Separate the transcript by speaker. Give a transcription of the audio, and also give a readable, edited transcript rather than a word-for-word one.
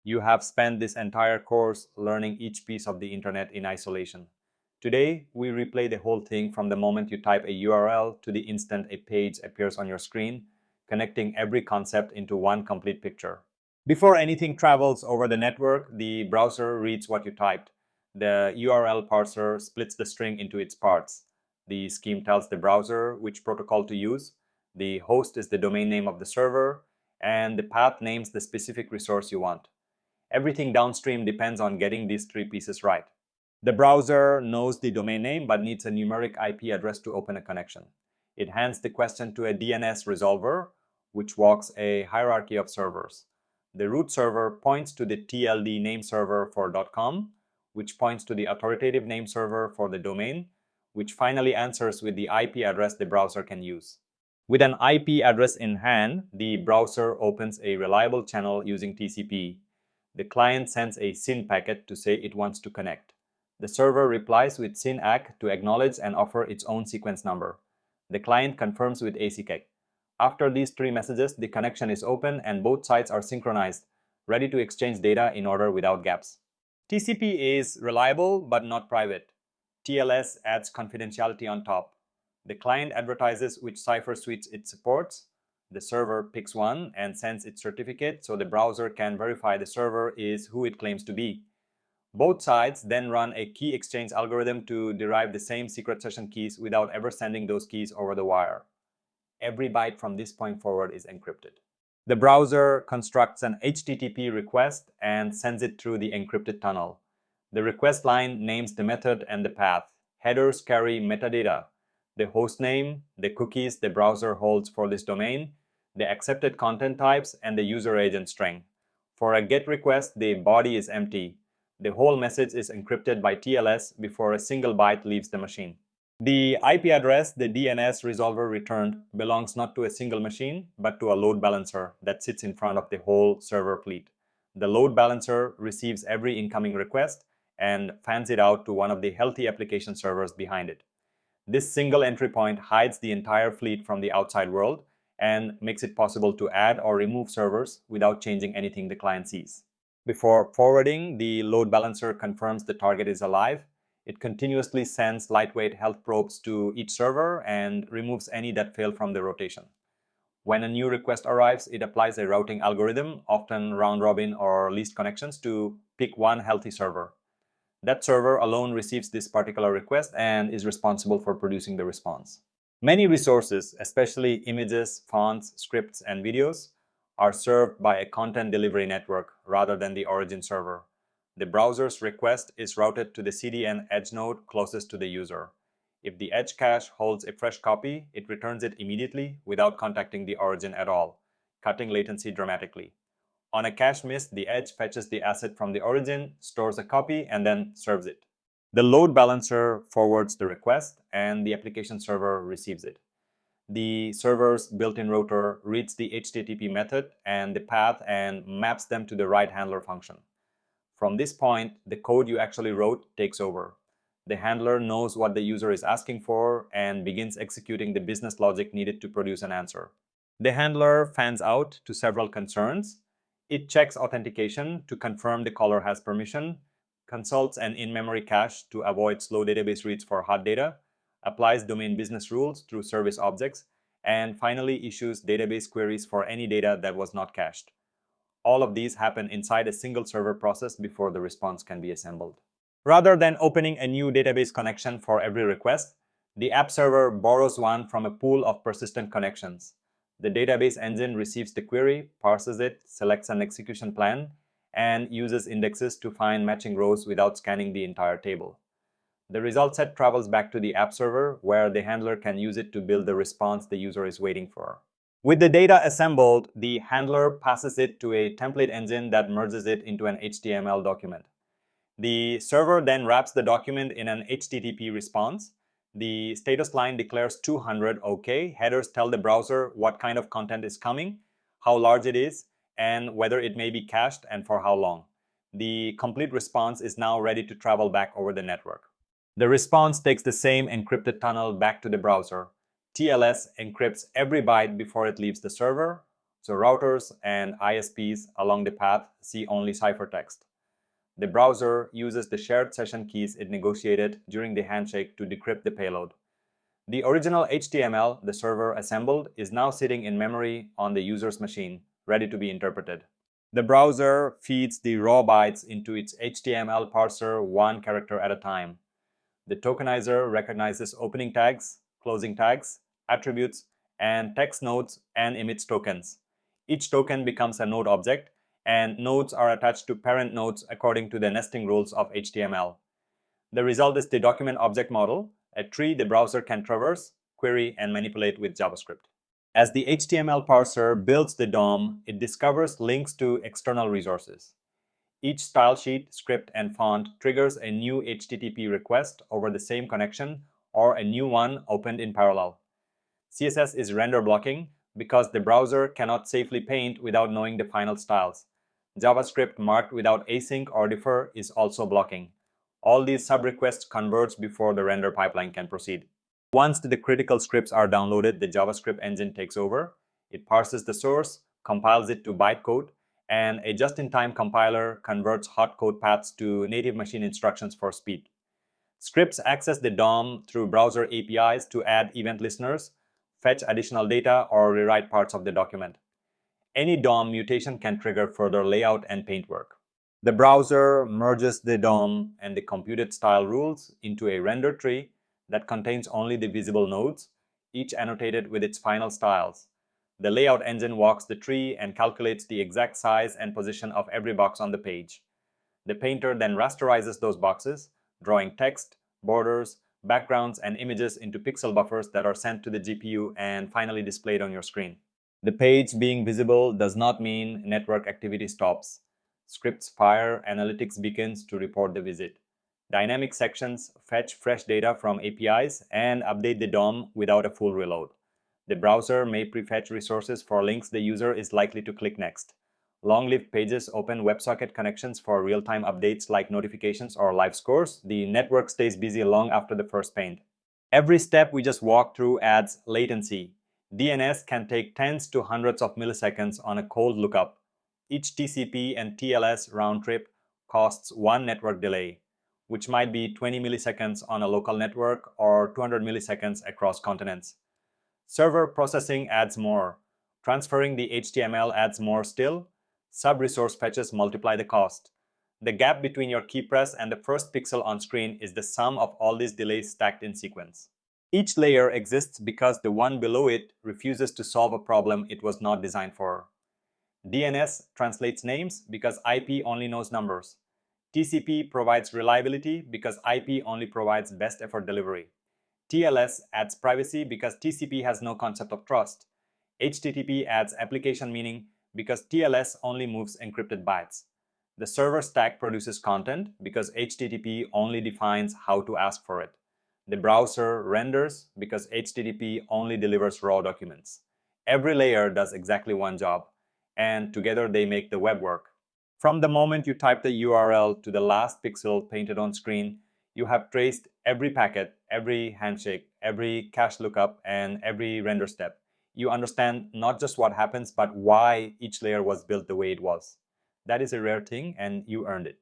Speaker 1: You have spent this entire course learning each piece of the internet in isolation. Today, we replay the whole thing from the moment you type a URL to the instant a page appears on your screen, connecting every concept into one complete picture. Before anything travels over the network, the browser reads what you typed. The URL parser splits the string into its parts. The scheme tells the browser which protocol to use. The host is the domain name of the server, and the path names the specific resource you want. Everything downstream depends on getting these three pieces right. The browser knows the domain name but needs a numeric IP address to open a connection. It hands the question to a DNS resolver, which walks a hierarchy of servers. The root server points to the TLD name server for .com, which points to the authoritative name server for the domain, which finally answers with the IP address the browser can use. With an IP address in hand, the browser opens a reliable channel using TCP. The client sends a SYN packet to say it wants to connect. The server replies with SYN-ACK to acknowledge and offer its own sequence number. The client confirms with ACK. After these three messages, the connection is open and both sides are synchronized, ready to exchange data in order without gaps. TCP is reliable but not private. TLS adds confidentiality on top. The client advertises which cipher suites it supports. The server picks one and sends its certificate so the browser can verify the server is who it claims to be. Both sides then run a key exchange algorithm to derive the same secret session keys without ever sending those keys over the wire. Every byte from this point forward is encrypted. The browser constructs an HTTP request and sends it through the encrypted tunnel. The request line names the method and the path. Headers carry metadata: the host name, the cookies the browser holds for this domain, the accepted content types, and the user agent string. For a GET request, the body is empty. The whole message is encrypted by TLS before a single byte leaves the machine. The IP address the DNS resolver returned belongs not to a single machine, but to a load balancer that sits in front of the whole server fleet. The load balancer receives every incoming request and fans it out to one of the healthy application servers behind it. This single entry point hides the entire fleet from the outside world and makes it possible to add or remove servers without changing anything the client sees. Before forwarding, the load balancer confirms the target is alive. It continuously sends lightweight health probes to each server and removes any that fail from the rotation. When a new request arrives, it applies a routing algorithm, often round robin or least connections, to pick one healthy server. That server alone receives this particular request and is responsible for producing the response. Many resources, especially images, fonts, scripts, and videos, are served by a content delivery network rather than the origin server. The browser's request is routed to the CDN edge node closest to the user. If the edge cache holds a fresh copy, it returns it immediately without contacting the origin at all, cutting latency dramatically. On a cache miss, the edge fetches the asset from the origin, stores a copy, and then serves it. The load balancer forwards the request, and the application server receives it. The server's built-in router reads the HTTP method and the path and maps them to the right handler function. From this point, the code you actually wrote takes over. The handler knows what the user is asking for and begins executing the business logic needed to produce an answer. The handler fans out to several concerns. It checks authentication to confirm the caller has permission, consults an in-memory cache to avoid slow database reads for hot data, applies domain business rules through service objects, and finally issues database queries for any data that was not cached. All of these happen inside a single server process before the response can be assembled. Rather than opening a new database connection for every request, the app server borrows one from a pool of persistent connections. The database engine receives the query, parses it, selects an execution plan, and uses indexes to find matching rows without scanning the entire table. The result set travels back to the app server, where the handler can use it to build the response the user is waiting for. With the data assembled, the handler passes it to a template engine that merges it into an HTML document. The server then wraps the document in an HTTP response. The status line declares 200 OK. Headers tell the browser what kind of content is coming, how large it is, and whether it may be cached and for how long. The complete response is now ready to travel back over the network. The response takes the same encrypted tunnel back to the browser. TLS encrypts every byte before it leaves the server. So routers and ISPs along the path see only ciphertext. The browser uses the shared session keys it negotiated during the handshake to decrypt the payload. The original HTML the server assembled is now sitting in memory on the user's machine, ready to be interpreted. The browser feeds the raw bytes into its HTML parser one character at a time. The tokenizer recognizes opening tags, closing tags, attributes, and text nodes and emits tokens. Each token becomes a node object, and nodes are attached to parent nodes according to the nesting rules of HTML. The result is the document object model, a tree the browser can traverse, query, and manipulate with JavaScript. As the HTML parser builds the DOM, it discovers links to external resources. Each style sheet, script, and font triggers a new HTTP request over the same connection or a new one opened in parallel. CSS is render blocking because the browser cannot safely paint without knowing the final styles. JavaScript marked without async or defer is also blocking. All these sub-requests converge before the render pipeline can proceed. Once the critical scripts are downloaded, the JavaScript engine takes over. It parses the source, compiles it to bytecode, and a just-in-time compiler converts hot code paths to native machine instructions for speed. Scripts access the DOM through browser APIs to add event listeners, fetch additional data, or rewrite parts of the document. Any DOM mutation can trigger further layout and paint work. The browser merges the DOM and the computed style rules into a render tree that contains only the visible nodes, each annotated with its final styles. The layout engine walks the tree and calculates the exact size and position of every box on the page. The painter then rasterizes those boxes, drawing text, borders, backgrounds, and images into pixel buffers that are sent to the GPU and finally displayed on your screen. The page being visible does not mean network activity stops. Scripts fire analytics beacons to report the visit. Dynamic sections fetch fresh data from APIs and update the DOM without a full reload. The browser may prefetch resources for links the user is likely to click next. Long-lived pages open WebSocket connections for real-time updates like notifications or live scores. The network stays busy long after the first paint. Every step we just walked through adds latency. DNS can take tens to hundreds of milliseconds on a cold lookup. Each TCP and TLS round trip costs one network delay, which might be 20 milliseconds on a local network or 200 milliseconds across continents. Server processing adds more. Transferring the HTML adds more still. Sub-resource fetches multiply the cost. The gap between your key press and the first pixel on screen is the sum of all these delays stacked in sequence. Each layer exists because the one below it refuses to solve a problem it was not designed for. DNS translates names because IP only knows numbers. TCP provides reliability because IP only provides best effort delivery. TLS adds privacy because TCP has no concept of trust. HTTP adds application meaning because TLS only moves encrypted bytes. The server stack produces content because HTTP only defines how to ask for it. The browser renders because HTTP only delivers raw documents. Every layer does exactly one job, and together they make the web work. From the moment you type the URL to the last pixel painted on screen, you have traced every packet, every handshake, every cache lookup, and every render step. You understand not just what happens, but why each layer was built the way it was. That is a rare thing, and you earned it.